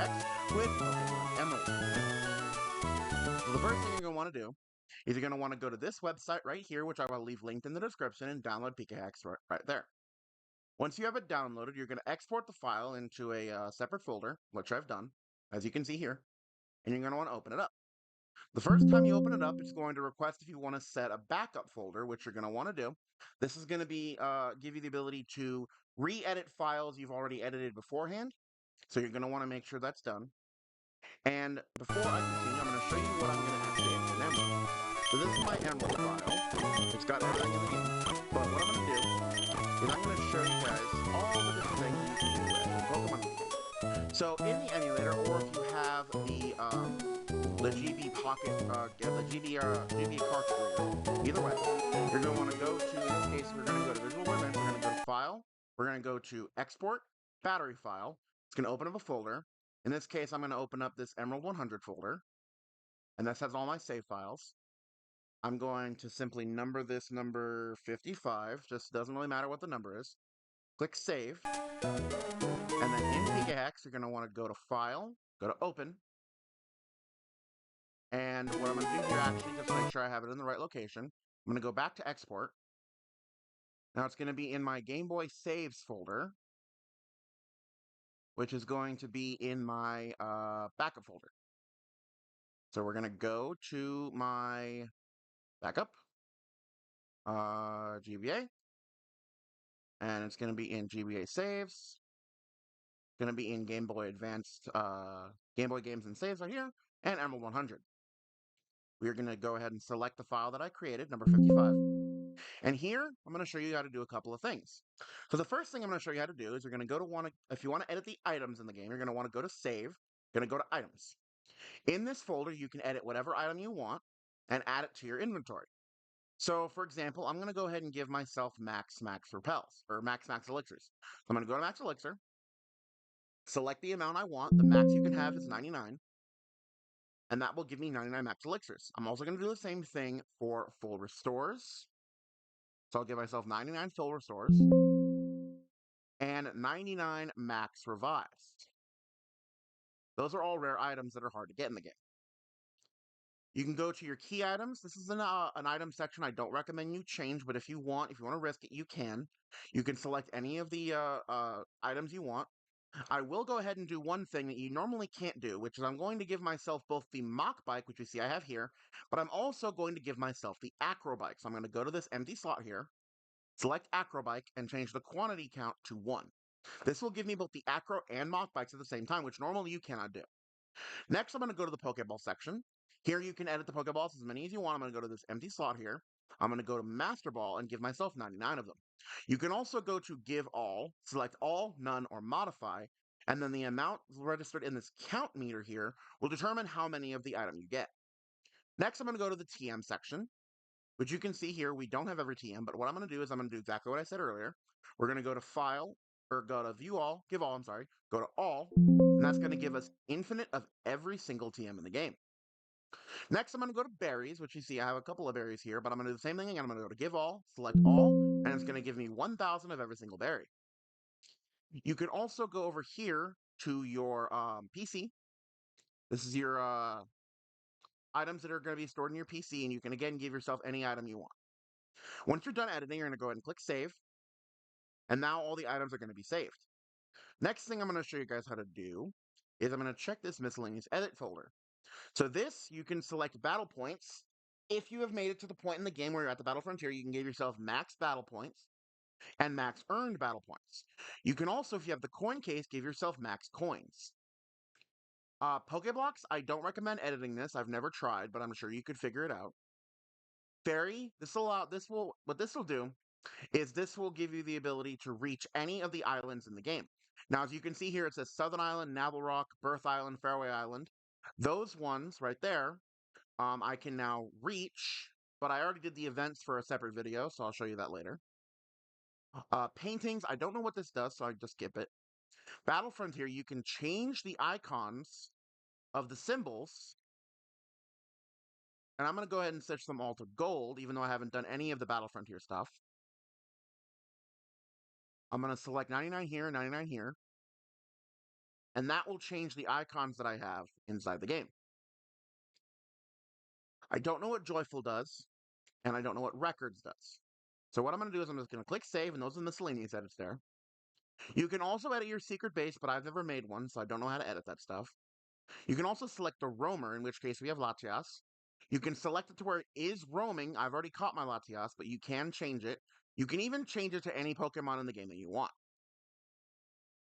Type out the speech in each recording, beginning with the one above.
Pkhex with Pokemon Emerald. So the first thing you're going to want to do is you're going to want to go to this website right here, which I will leave linked in the description, and download Pkhex right there. Once you have it downloaded, you're going to export the file into a separate folder, which I've done, as you can see here, and you're going to want to open it up. The first time you open it up, it's going to request if you want to set a backup folder, which you're going to want to do. This is going to be give you the ability to re-edit files you've already edited beforehand. So you're going to want to make sure that's done. And before I continue, I'm going to show you what I'm going to actually edit in Emerald. So this is my Emerald file. It's got everything in the game. But what I'm going to do is I'm going to show you guys all the different things you can do as a Pokemon game. So in the emulator, or if you have the GB Pocket, the GB cartridge reader, either way, you're going to want to go to, in this case, we're going to go to Visual Events, we're going to go to File, we're going to go to Export, Battery File. It's going to open up a folder. In this case, I'm going to open up this Emerald 100 folder, and this has all my save files. I'm going to simply number this number 55, just doesn't really matter what the number is. Click Save, and then in Pkhex, you're going to want to go to File, go to Open, and what I'm going to do here, actually, just to make sure I have it in the right location, I'm going to go back to Export. Now it's going to be in my Game Boy Saves folder, which is going to be in my backup folder. So we're going to go to my backup, GBA, and it's going to be in GBA Saves. It's going to be in Game Boy Advanced, Game Boy Games and Saves right here, and Emerald 100. We're going to go ahead and select the file that I created, number 55. And here, I'm going to show you how to do a couple of things. So the first thing I'm going to show you how to do is you're going to go to if you want to edit the items in the game, you're going to want to go to Save, you're going to go to Items. In this folder, you can edit whatever item you want and add it to your inventory. So, for example, I'm going to go ahead and give myself max repels, or max elixirs. So I'm going to go to max elixir, select the amount I want. The max you can have is 99, and that will give me 99 max elixirs. I'm also going to do the same thing for full restores. So I'll give myself 99 full restores and 99 max revives. Those are all rare items that are hard to get in the game. You can go to your key items. This is an item section I don't recommend you change, but if you want to risk it, you can. You can select any of the items you want. I will go ahead and do one thing that you normally can't do, which is I'm going to give myself both the Mach Bike, which you see I have here, but I'm also going to give myself the Acro Bike. So I'm going to go to this empty slot here, select Acro Bike, and change the quantity count to 1. This will give me both the Acro and Mach Bikes at the same time, which normally you cannot do. Next, I'm going to go to the Pokeball section. Here you can edit the Pokeballs as many as you want. I'm going to go to this empty slot here. I'm going to go to Master Ball and give myself 99 of them. You can also go to Give All, select All, None, or Modify, and then the amount registered in this count meter here will determine how many of the item you get. Next, I'm going to go to the TM section, which you can see here. We don't have every TM, but what I'm going to do is I'm going to do exactly what I said earlier. We're going to go to File, or go to View All, Give All, I'm sorry, go to All, and that's going to give us infinite of every single TM in the game. Next, I'm going to go to berries, which you see I have a couple of berries here, but I'm going to do the same thing again. I'm going to go to Give All, select All, and it's going to give me 1,000 of every single berry. You can also go over here to your PC. This is your items that are going to be stored in your PC, and you can again give yourself any item you want. Once you're done editing, you're going to go ahead and click Save, and now all the items are going to be saved. Next thing I'm going to show you guys how to do is I'm going to check this miscellaneous edit folder. So this, you can select battle points. If you have made it to the point in the game where you're at the battle frontier, you can give yourself max battle points and max earned battle points. You can also, if you have the coin case, give yourself max coins. Pokeblocks, I don't recommend editing this. I've never tried, but I'm sure you could figure it out. Fairy, what this will do is this will give you the ability to reach any of the islands in the game. Now, as you can see here, it says Southern Island, Navel Rock, Birth Island, Fairway Island. Those ones right there, I can now reach, but I already did the events for a separate video, so I'll show you that later. Paintings, I don't know what this does, so I just skip it. Battle Frontier, you can change the icons of the symbols. And I'm going to go ahead and switch them all to gold, even though I haven't done any of the Battle Frontier stuff. I'm going to select 99 here, 99 here. and that will change the icons that I have inside the game. I don't know what Joyful does, and I don't know what Records does. So what I'm going to do is I'm just going to click Save, and those are the miscellaneous edits there. You can also edit your secret base, but I've never made one, so I don't know how to edit that stuff. You can also select the roamer, in which case we have Latias. You can select it to where it is roaming. I've already caught my Latias, but you can change it. You can even change it to any Pokemon in the game that you want.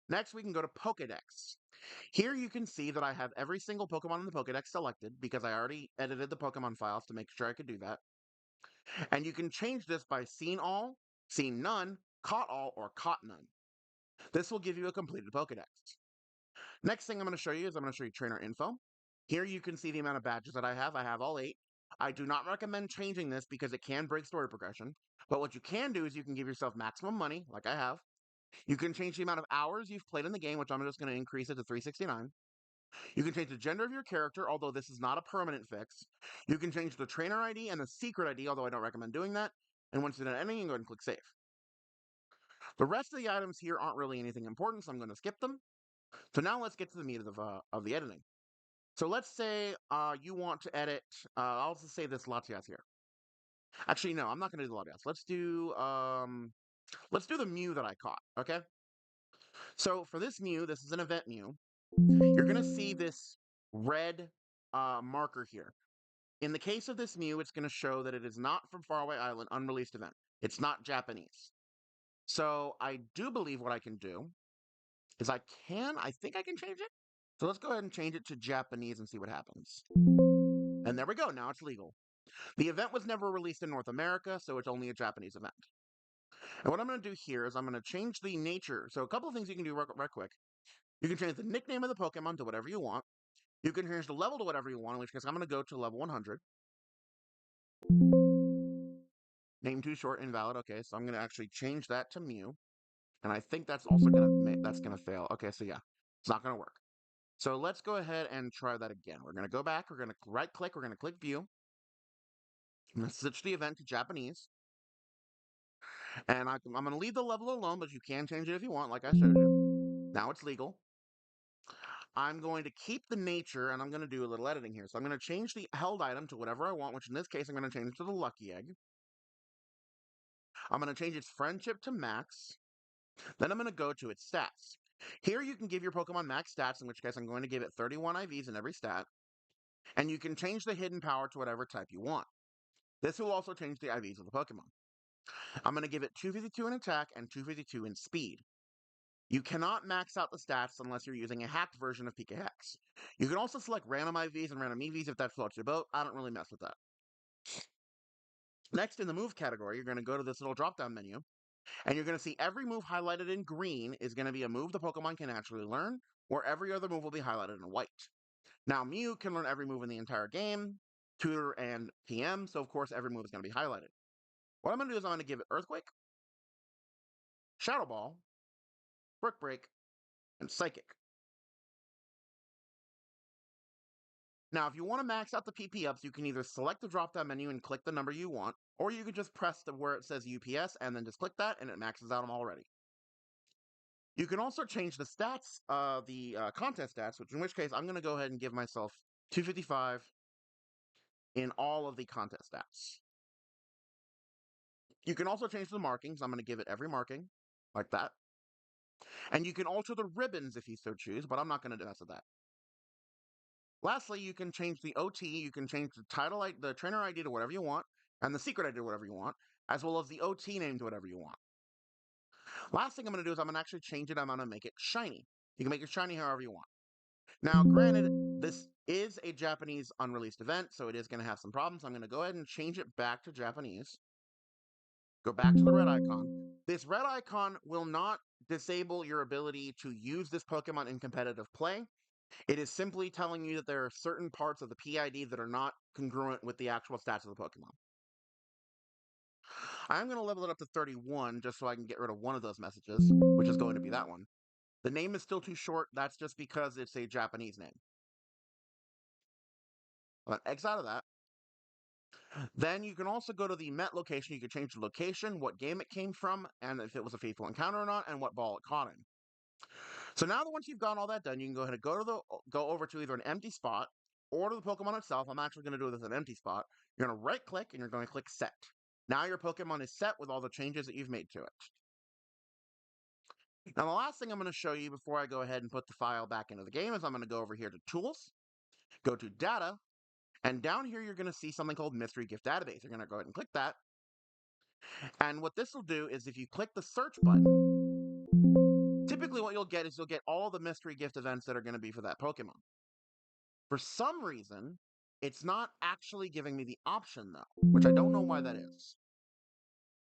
Next, we can go to Pokedex. Here you can see that I have every single Pokemon in the Pokedex selected because I already edited the Pokemon files to make sure I could do that. And you can change this by seen all, seen none, caught all, or caught none. This will give you a completed Pokedex. Next thing I'm going to show you is I'm going to show you trainer info. Here you can see the amount of badges that I have. I have all 8. I do not recommend changing this because it can break story progression. But what you can do is you can give yourself maximum money, like I have. You can change the amount of hours you've played in the game, which I'm just going to increase it to 369. You can change the gender of your character, although this is not a permanent fix. You can change the trainer ID and the secret ID, although I don't recommend doing that. And once you're done editing, go ahead and click Save. The rest of the items here aren't really anything important, so I'm going to skip them. So now let's get to the meat of the editing. So let's say you want to edit, I'll just say this Latias here. Actually, no, I'm not going to do the Latias. Let's do the Mew that I caught, okay? So for this Mew, this is an event Mew. You're going to see this red marker here. In the case of this Mew, it's going to show that it is not from Faraway Island, unreleased event. It's not Japanese. So I do believe what I can do is I think I can change it. So let's go ahead and change it to Japanese and see what happens. And there we go, now it's legal. The event was never released in North America, so it's only a Japanese event. And what I'm going to do here is I'm going to change the nature. So a couple of things you can do right quick. You can change the nickname of the Pokemon to whatever you want. You can change the level to whatever you want, in which case I'm going to go to level 100. Name too short, invalid. Okay, so I'm going to actually change that to Mew. And I think that's also going to fail. Okay, so yeah, it's not going to work. So let's go ahead and try that again. We're going to go back. We're going to right click. We're going to click View. I'm going to switch the event to Japanese. And I'm going to leave the level alone, but you can change it if you want, like I showed you. Now it's legal. I'm going to keep the nature, and I'm going to do a little editing here. So I'm going to change the held item to whatever I want, which in this case, I'm going to change it to the Lucky Egg. I'm going to change its friendship to max. Then I'm going to go to its stats. Here you can give your Pokemon max stats, in which case I'm going to give it 31 IVs in every stat. And you can change the hidden power to whatever type you want. This will also change the IVs of the Pokemon. I'm going to give it 252 in attack and 252 in speed. You cannot max out the stats unless you're using a hacked version of Pkhex. You can also select random IVs and random EVs if that floats your boat. I don't really mess with that. Next, in the move category, you're going to go to this little drop-down menu, and you're going to see every move highlighted in green is going to be a move the Pokemon can naturally learn, or every other move will be highlighted in white. Now, Mew can learn every move in the entire game, Tutor and PM, so of course every move is going to be highlighted. What I'm going to do is I'm going to give it Earthquake, Shadow Ball, Brick Break, and Psychic. Now, if you want to max out the PP ups, you can either select the drop-down menu and click the number you want, or you could just press where it says UPS and then just click that, and it maxes out them already. You can also change the stats, the contest stats, which in which case I'm going to go ahead and give myself 255 in all of the contest stats. You can also change the markings. I'm going to give it every marking, like that. And you can alter the ribbons if you so choose, but I'm not going to mess with that. Lastly, you can change the OT. You can change the title, the trainer ID to whatever you want, and the secret ID to whatever you want, as well as the OT name to whatever you want. Last thing I'm going to do is I'm going to actually change it. I'm going to make it shiny. You can make it shiny however you want. Now, granted, this is a Japanese unreleased event, so it is going to have some problems. I'm going to go ahead and change it back to Japanese. Go back to the red icon. This red icon will not disable your ability to use this Pokemon in competitive play. It is simply telling you that there are certain parts of the PID that are not congruent with the actual stats of the Pokemon. I'm going to level it up to 31 just so I can get rid of one of those messages, which is going to be that one. The name is still too short. That's just because it's a Japanese name. I'll X out of that. Then you can also go to the Met location. You can change the location, what game it came from, and if it was a faithful encounter or not, and what ball it caught in. So now that once you've got all that done, you can go ahead and go over to either an empty spot or to the Pokemon itself. I'm actually going to do it as an empty spot. You're going to right click and you're going to click set. Now your Pokemon is set with all the changes that you've made to it. Now the last thing I'm going to show you before I go ahead and put the file back into the game is I'm going to go over here to Tools, go to Data, and down here you're going to see something called Mystery Gift Database. You're going to go ahead and click that. And what this will do is if you click the search button, typically what you'll get is you'll get all the mystery gift events that are going to be for that Pokemon. For some reason, it's not actually giving me the option though, which I don't know why that is.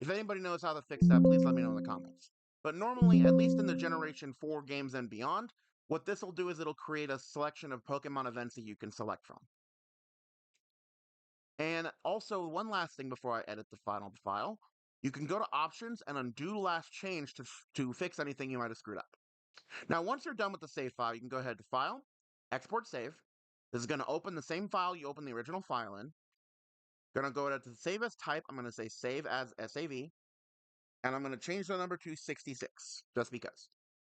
If anybody knows how to fix that, please let me know in the comments. But normally, at least in the Generation 4 games and beyond, what this will do is it'll create a selection of Pokemon events that you can select from. And also, one last thing before I edit the final file, you can go to Options and undo last change to fix anything you might have screwed up. Now, once you're done with the save file, you can go ahead to File, Export Save. This is going to open the same file you opened the original file in. Going to go to Save As Type. I'm going to say Save As SAV. And I'm going to change the number to 66, just because.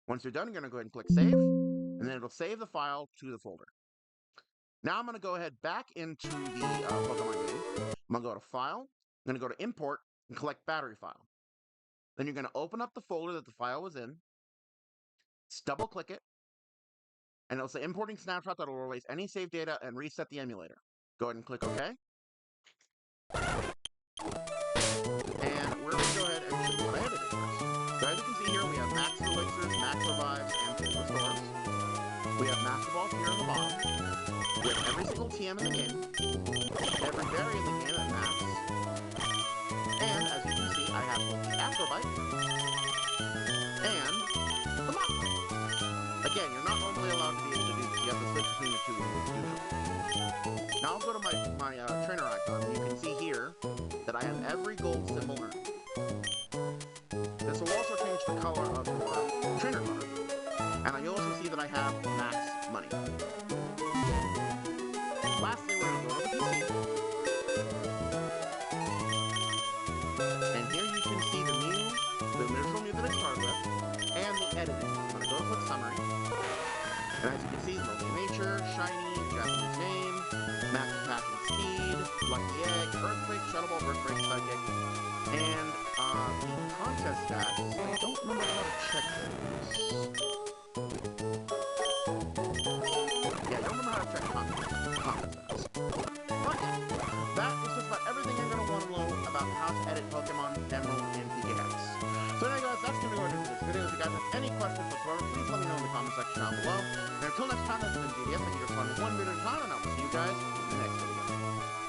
Once you're done, you're going to go ahead and click Save, and then it'll save the file to the folder. Now I'm going to go ahead back into the Pokemon game. I'm going to go to File, I'm going to go to Import, and collect Battery File. Then you're going to open up the folder that the file was in, double-click it, and it'll say Importing Snapshot that will erase any saved data and reset the emulator. Go ahead and click OK. And we're going to go ahead and show you what I edited first. So as you can see here, we have Max Elixirs, Max Revives, and Full Restores. We have Master Balls here on the bottom. We have every single TM in the game. Every berry in the game at max. And as you can see, I have both the Afrobite and the Mach Bite. Again, you're not normally allowed to be able to do this. You have to switch between the two usually. Now I'll go to my trainer icon, and you can see here that I have every gold symbol earned. This will also change the color of your trainer card. And you'll also see that I have max money. Lastly, we're going to go to the PC. And here you can see the original Mew that it started with, and the editing. I'm going to go to Quick Summary. And as you can see, Lonely Nature, Shiny, Japanese Name, Max Attack and Speed, Lucky Egg, Earthquake, Shuttle Ball, Burst Break, Psychic, and the contest stats, I don't remember how to check those. Yeah, I don't remember how to check contest stats. But that is just about everything you're going to want to know about how to edit Pokemon Emerald and Pkhex. So anyway guys, that's going to be it for this video. If you guys have any questions whatsoever, please let me know in the comment section down below. And until next time, this has been GDS. Thank you for fun one video at a time, and I will see you guys